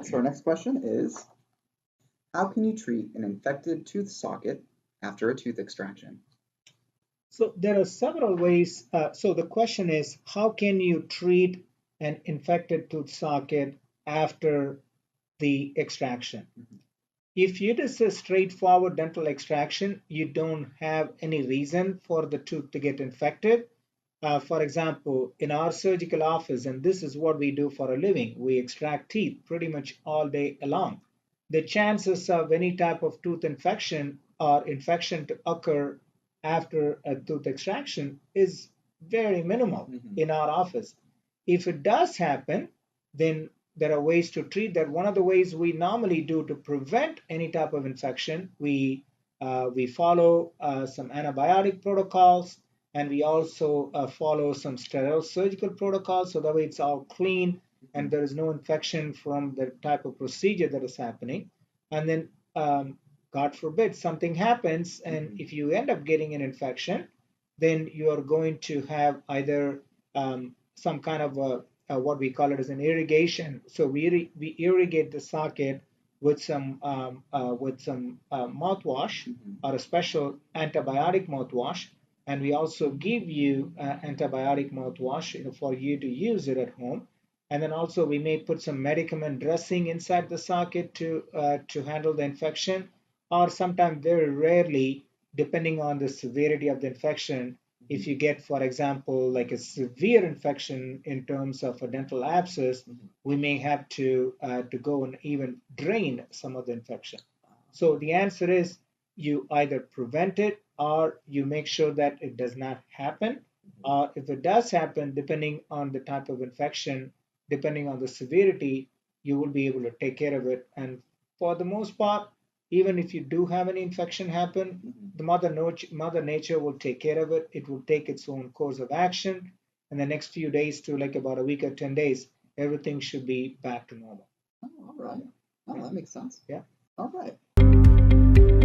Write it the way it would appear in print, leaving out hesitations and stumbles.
so our next question is, how can you treat an infected tooth socket after a tooth extraction? So there are several ways. So the question is, how can you treat an infected tooth socket after the extraction? If it is a straightforward dental extraction, you don't have any reason for the tooth to get infected. For example, in our surgical office, and this is what we do for a living, we extract teeth pretty much all day long. The chances of any type of tooth infection or infection to occur after a tooth extraction is very minimal in our office. If it does happen, then there are ways to treat that. One of the ways we normally do to prevent any type of infection, we follow some antibiotic protocols, and we also follow some sterile surgical protocols, so that way it's all clean and there is no infection from the type of procedure that is happening. And then, God forbid, something happens, and if you end up getting an infection, then you are going to have either some kind of what we call it as an irrigation. So we irrigate the socket with some mouthwash or a special antibiotic mouthwash, and we also give you antibiotic mouthwash, for you to use it at home. And then also we may put some medicament dressing inside the socket to handle the infection, or sometimes very rarely, depending on the severity of the infection, if you get, for example, like a severe infection in terms of a dental abscess, we may have to go and even drain some of the infection. So the answer is, you either prevent it or you make sure that it does not happen. Or if it does happen, depending on the type of infection, depending on the severity, you will be able to take care of it. And for the most part, even if you do have an infection happen, the mother nature will take care of it. It will take its own course of action. In the next few days to like about a week or 10 days, everything should be back to normal. Oh, all right. Oh, that makes sense. Yeah. All right.